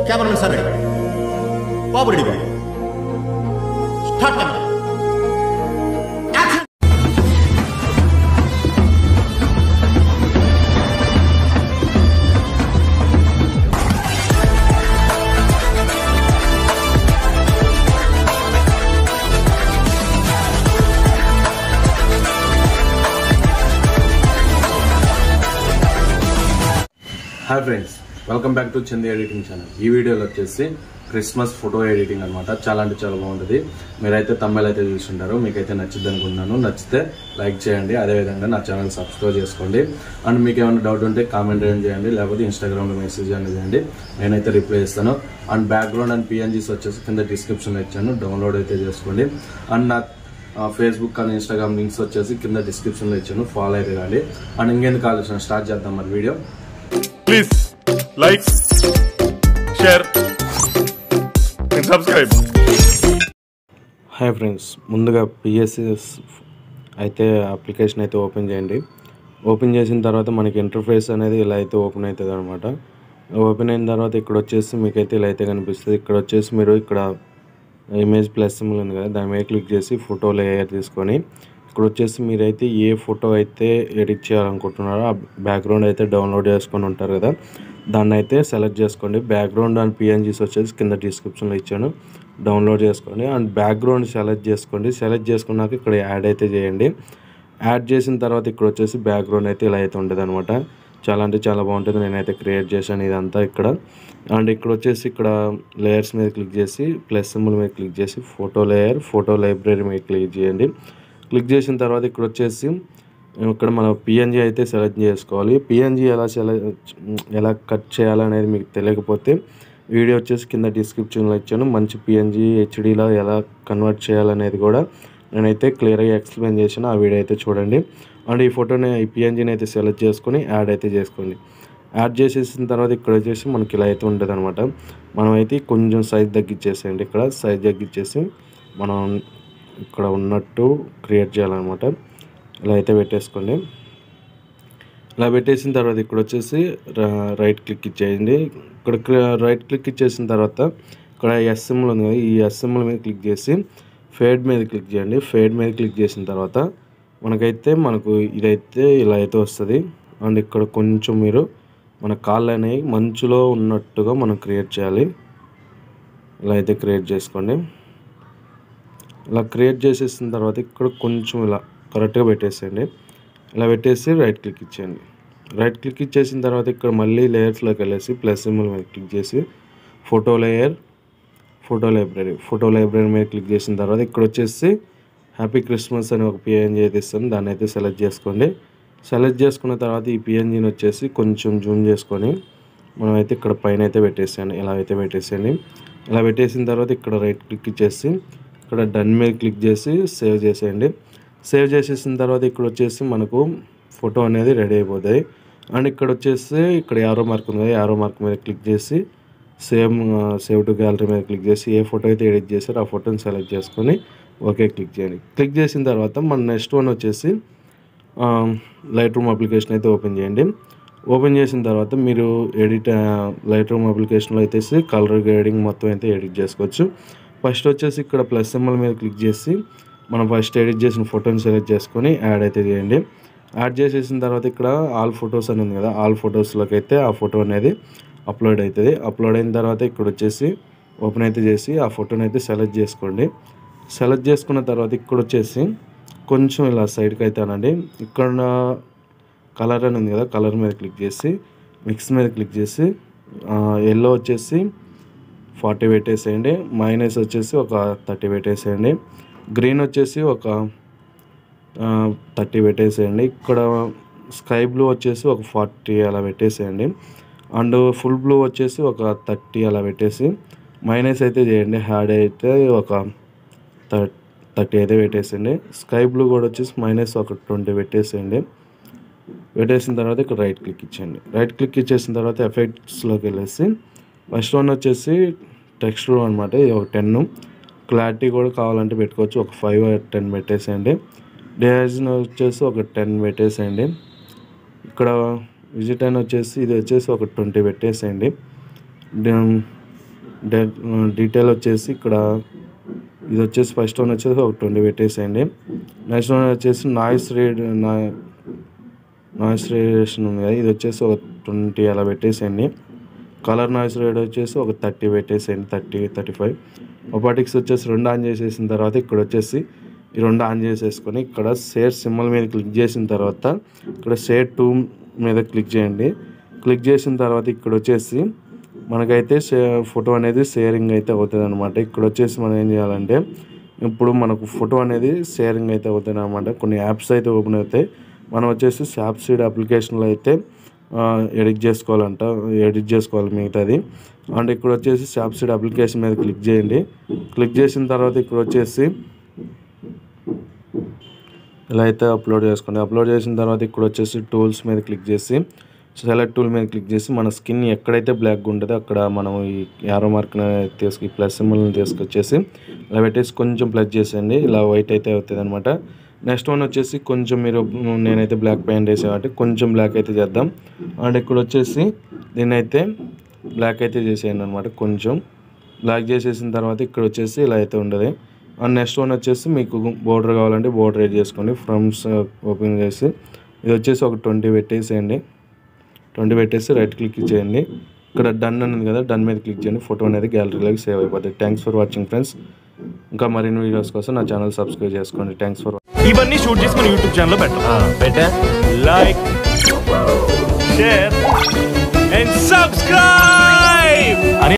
Cameraman sir ready, బాబు ready, బాబు start camera. Hi friends, welcome back to Chandi editing channel. ఈ వీడియోలో వచ్చేసి క్రిస్మస్ ఫోటో ఎడిటింగ్ అనమాట. చాలా అంటే చాలా బాగుంటుంది. మీరైతే తమిళ అయితే చూస్తుంటారు, మీకైతే నచ్చిద్ది అనుకుంటున్నాను. నచ్చితే లైక్ చేయండి, అదేవిధంగా నా ఛానల్ సబ్స్క్రైబ్ చేసుకోండి. అండ్ మీకు ఏమైనా డౌట్ ఉంటే కామెంట్ చేయండి, లేకపోతే ఇన్స్టాగ్రామ్లో మెసేజ్ అనేది చేయండి, నేనైతే రిప్లై ఇస్తాను. అండ్ బ్యాక్గ్రౌండ్ అండ్ పిఎన్జీస్ వచ్చేసి కింద డిస్క్రిప్షన్లో ఇచ్చాను, డౌన్లోడ్ అయితే చేసుకోండి. అండ్ నా ఫేస్బుక్ అండ్ ఇన్స్టాగ్రామ్ లింక్స్ వచ్చేసి కింద డిస్క్రిప్షన్లో ఇచ్చాను, ఫాలో అయితే కానీ. అండ్ ఇంకెందుకు ఆలోచన స్టార్ట్ చేద్దాం మరి video. Please like, share and subscribe. Hi friends, ముందుగా పిఎస్ఎస్ అయితే అప్లికేషన్ అయితే ఓపెన్ చేయండి. ఓపెన్ చేసిన తర్వాత మనకి ఇంటర్ఫేస్ అనేది ఇలా అయితే ఓపెన్ అవుతుంది అనమాట. ఓపెన్ అయిన తర్వాత ఇక్కడ వచ్చేసి మీకైతే ఇలా అయితే కనిపిస్తుంది. ఇక్కడ వచ్చేసి మీరు ఇక్కడ ఇమేజ్ ప్లస్ సింబల్ ఉంది కదా, దాని మీద క్లిక్ చేసి ఫోటో లేయర్ తీసుకొని ఇక్కడ వచ్చేసి మీరైతే ఏ ఫోటో అయితే ఎడిట్ చేయాలనుకుంటున్నారో ఆ బ్యాక్గ్రౌండ్ అయితే డౌన్లోడ్ చేసుకొని ఉంటారు కదా, దాన్ని అయితే సెలెక్ట్ చేసుకోండి. బ్యాక్గ్రౌండ్ అండ్ పిఎన్జీస్ వచ్చేసి కింద డిస్క్రిప్షన్లో ఇచ్చాను, డౌన్లోడ్ చేసుకోండి. అండ్ బ్యాక్గ్రౌండ్ సెలెక్ట్ చేసుకోండి. సెలెక్ట్ చేసుకున్నాక ఇక్కడ యాడ్ అయితే చేయండి. యాడ్ చేసిన తర్వాత ఇక్కడ వచ్చేసి బ్యాక్గ్రౌండ్ అయితే ఇలా అయితే ఉంటుంది అనమాట. చాలా అంటే చాలా బాగుంటుంది. నేనైతే క్రియేట్ చేశాను ఇదంతా ఇక్కడ. అండ్ ఇక్కడ వచ్చేసి ఇక్కడ లేయర్స్ మీద క్లిక్ చేసి ప్లస్ సింబల్ మీద క్లిక్ చేసి ఫోటో లేయర్, ఫోటో లైబ్రరీ మీద క్లిక్ చేయండి. క్లిక్ చేసిన తర్వాత ఇక్కడ వచ్చేసి ఇక్కడ మనం పిఎన్జీ అయితే సెలెక్ట్ చేసుకోవాలి. పిఎన్జీ ఎలా కట్ చేయాలనేది మీకు తెలియకపోతే వీడియో వచ్చేసి కింద డిస్క్రిప్షన్లో ఇచ్చాను. మంచి పిఎన్జీ హెచ్డీలో ఎలా కన్వర్ట్ చేయాలనేది కూడా నేనైతే క్లియర్గా ఎక్స్ప్లెయిన్ చేశాను, ఆ వీడియో అయితే చూడండి. అండ్ ఈ ఫోటోని ఈ పిఎన్జీని అయితే సెలెక్ట్ చేసుకొని యాడ్ అయితే చేసుకోండి. యాడ్ చేసేసిన తర్వాత ఇక్కడ వచ్చేసి మనకి ఇలా అయితే ఉంటుంది అనమాట. మనం అయితే కొంచెం సైజ్ తగ్గించేసేయండి. ఇక్కడ సైజ్ తగ్గించేసి మనం ఇక్కడ ఉన్నట్టు క్రియేట్ చేయాలన్నమాట. ఇలా అయితే పెట్టేసుకోండి. ఇలా పెట్టేసిన తర్వాత ఇక్కడ వచ్చేసి రైట్ క్లిక్ ఇచ్చేయండి. ఇక్కడ రైట్ క్లిక్ ఇచ్చేసిన తర్వాత ఇక్కడ ఎస్ సింబల్ ఉంది కదా, ఈ ఎస్ సింబల్ మీద క్లిక్ చేసి ఫేడ్ మీద క్లిక్ చేయండి. ఫేడ్ మీద క్లిక్ చేసిన తర్వాత మనకు ఇదైతే ఇలా అయితే వస్తుంది. అండ్ ఇక్కడ కొంచెం మీరు మన కాళ్ళు అనేవి మంచులో ఉన్నట్టుగా మనం క్రియేట్ చేయాలి. ఇలా అయితే క్రియేట్ చేసుకోండి. ఇలా క్రియేట్ చేసేసిన తర్వాత ఇక్కడ కొంచెం ఇలా కరెక్ట్గా పెట్టేసేయండి. ఇలా పెట్టేసి రైట్ క్లిక్ ఇచ్చేయండి. రైట్ క్లిక్ ఇచ్చేసిన తర్వాత ఇక్కడ మళ్ళీ లేయర్స్లోకి వెళ్ళేసి ప్లస్ సింబల్ మీద క్లిక్ చేసి ఫోటో లేయర్, ఫోటో లైబ్రరీ మీద క్లిక్ చేసిన తర్వాత ఇక్కడ వచ్చేసి హ్యాపీ క్రిస్మస్ అని ఒక పిఎన్జీ అయితే ఇస్తాను, దాన్ని అయితే సెలెక్ట్ చేసుకోండి. సెలెక్ట్ చేసుకున్న తర్వాత ఈ పిఎన్జీని వచ్చేసి కొంచెం జూమ్ చేసుకొని మనం అయితే ఇక్కడ పైన అయితే పెట్టేసేయండి. ఇలా అయితే పెట్టేసేయండి. ఇలా పెట్టేసిన తర్వాత ఇక్కడ రైట్ క్లిక్ ఇచ్చేసి ఇక్కడ డన్ మీద క్లిక్ చేసి సేవ్ చేసేయండి. సేవ్ చేసేసిన తర్వాత ఇక్కడ వచ్చేసి మనకు ఫోటో అనేది రెడీ అయిపోతుంది. అండ్ ఇక్కడ వచ్చేసి ఇక్కడ యారో మార్క్ ఉంది కదా, యారో మార్క్ మీద క్లిక్ చేసి సేవ్ టు గ్యాలరీ మీద క్లిక్ చేసి ఏ ఫోటో అయితే ఎడిట్ చేశారో ఆ ఫోటోని సెలెక్ట్ చేసుకొని ఓకే క్లిక్ చేయండి. క్లిక్ చేసిన తర్వాత మన నెక్స్ట్ వన్ వచ్చేసి లైట్ రూమ్ అప్లికేషన్ అయితే ఓపెన్ చేయండి. ఓపెన్ చేసిన తర్వాత మీరు లైట్ రూమ్ అప్లికేషన్లో అయితే కలర్ గ్రేడింగ్ మొత్తం అయితే ఎడిట్ చేసుకోవచ్చు. ఫస్ట్ వచ్చేసి ఇక్కడ ప్లస్ సింబల్ మీద క్లిక్ చేసి మనం ఫస్ట్ ఎడిట్ చేసిన ఫోటోని సెలెక్ట్ చేసుకొని యాడ్ అయితే చేయండి. యాడ్ చేసేసిన తర్వాత ఇక్కడ ఆల్ ఫొటోస్ అని ఉంది కదా, ఆల్ ఫొటోస్లోకి అయితే ఆ ఫోటో అనేది అప్లోడ్ అవుతుంది. అప్లోడ్ అయిన తర్వాత ఇక్కడ వచ్చేసి ఓపెన్ అయితే చేసి ఆ ఫోటోని అయితే సెలెక్ట్ చేసుకోండి. సెలెక్ట్ చేసుకున్న తర్వాత ఇక్కడ వచ్చేసి కొంచెం ఇలా సైడ్కి అయితే అనండి. ఇక్కడ కలర్ అని ఉంది కదా, కలర్ మీద క్లిక్ చేసి మిక్స్ మీద క్లిక్ చేసి ఎల్లో వచ్చేసి 40 పెట్టేసేయండి. మైనస్ వచ్చేసి ఒక 30 పెట్టేసేయండి. గ్రీన్ వచ్చేసి ఒక 30 పెట్టేసేయండి. ఇక్కడ స్కై బ్లూ వచ్చేసి ఒక 40 అలా పెట్టేసేయండి. అండ్ ఫుల్ బ్లూ వచ్చేసి ఒక 30 అలా పెట్టేసి మైనస్ అయితే చేయండి. హ్యాడ్ అయితే ఒక 30 అయితే పెట్టేసేయండి. స్కై బ్లూ కూడా వచ్చేసి మైనస్ ఒక 20 పెట్టేసేయండి. పెట్టేసిన తర్వాత ఇక్కడ రైట్ క్లిక్ ఇచ్చేయండి. రైట్ క్లిక్ ఇచ్చేసిన తర్వాత ఎఫెక్ట్స్లోకి వెళ్ళేసి ఫస్ట్ వన్ వచ్చేసి టెక్స్చర్ అనమాట, ఇది ఒక 10. క్లారిటీ కూడా కావాలంటే పెట్టుకోవచ్చు, ఒక 5 or 10 పెట్టేసేయండి. డిజైన్ వచ్చేసి ఒక 10 పెట్టేసేయండి. ఇక్కడ విజిట్ అని వచ్చేసి ఇది వచ్చేసి ఒక 20 పెట్టేసేయండి. డీటెయిల్ వచ్చేసి ఇక్కడ ఇది వచ్చేసి ఫస్ట్ వన్ వచ్చేసి ఒక 20 పెట్టేసేయండి. నెక్స్ట్ వన్ వచ్చేసి నాయిస్ రేడియేషన్ ఉంది కదా, ఇది వచ్చేసి ఒక 20 అలా పెట్టేసేయండి. కలర్ నాయిస్ రేట్ వచ్చేసి ఒక 30 పెట్టేసేయండి, 30-35. ఒపాటిక్స్ వచ్చేసి 2 ఆన్ చేసేసిన తర్వాత ఇక్కడ వచ్చేసి ఈ 2 ఆన్ చేసేసుకొని ఇక్కడ షేర్ సింబల్ మీద క్లిక్ చేసిన తర్వాత ఇక్కడ షేర్ 2 మీద క్లిక్ చేయండి. క్లిక్ చేసిన తర్వాత ఇక్కడ వచ్చేసి మనకైతే ఫోటో అనేది షేరింగ్ అయితే అవుతుంది అనమాట. ఇక్కడ వచ్చేసి మనం ఏం చేయాలంటే ఇప్పుడు మనకు ఫోటో అనేది షేరింగ్ అయితే అవుతుంది అనమాట. కొన్ని యాప్స్ అయితే ఓపెన్ అవుతాయి. మనం వచ్చేసి స్నాప్సీడ్ అప్లికేషన్లో అయితే ఎడిట్ చేసుకోవాలి మిగతాది. అండ్ ఇక్కడ వచ్చేసి స్నాప్సీడ్ అప్లికేషన్ మీద క్లిక్ చేయండి. క్లిక్ చేసిన తర్వాత ఇక్కడ వచ్చేసి ఇలా అయితే అప్లోడ్ చేసుకోండి. అప్లోడ్ చేసిన తర్వాత ఇక్కడ వచ్చేసి టూల్స్ మీద క్లిక్ చేసి సెలెక్ట్ టూల్ మీద క్లిక్ చేసి మన స్కిన్ ఎక్కడైతే బ్లాక్గా ఉంటుందో అక్కడ మనం ఈ యారో మార్క్ని ఈ ప్లస్ సింబల్ని తీసుకొచ్చేసి ఇలా పెట్టేసి కొంచెం ప్లస్ చేసేయండి. ఇలా వైట్ అయితే అవుతుంది అనమాట. నెక్స్ట్ వన్ వచ్చేసి కొంచెం నేనైతే బ్లాక్ పెయింట్ వేసే కాబట్టి కొంచెం బ్లాక్ అయితే చేద్దాం. అండ్ ఇక్కడ వచ్చేసి దీన్ని అయితే బ్లాక్ అయితే చేసేయండి అనమాట. కొంచెం బ్లాక్ చేసేసిన తర్వాత ఇక్కడ వచ్చేసి ఇలా అయితే ఉండదు. అండ్ నెక్స్ట్ వన్ వచ్చేసి మీకు బోర్డర్ కావాలంటే బోర్డర్ యాడ్ చేసుకోండి. ఫ్రమ్స్ ఓపెన్ చేసి ఇది వచ్చేసి ఒక 20 పెట్టేసేయండి. 20 పెట్టేసి రైట్ క్లిక్ చేయండి. ఇక్కడ డన్ అనేది కదా, డన్ మీద క్లిక్ చేయండి. ఫోటో అనేది గ్యాలరీలోకి సేవ్ అయిపోతుంది. Thanks for watching friends. ఇంకా మరిన్ని వీడియోస్ కోసం నా ఛానల్ సబ్స్క్రైబ్ చేసుకోండి. థ్యాంక్స్ ఫర్ ఇవన్నీ షూట్ చేసి మన యూట్యూబ్ ఛానల్లో పెట్టా లైక్ షేర్ అండ్ సబ్స్క్రైబ్.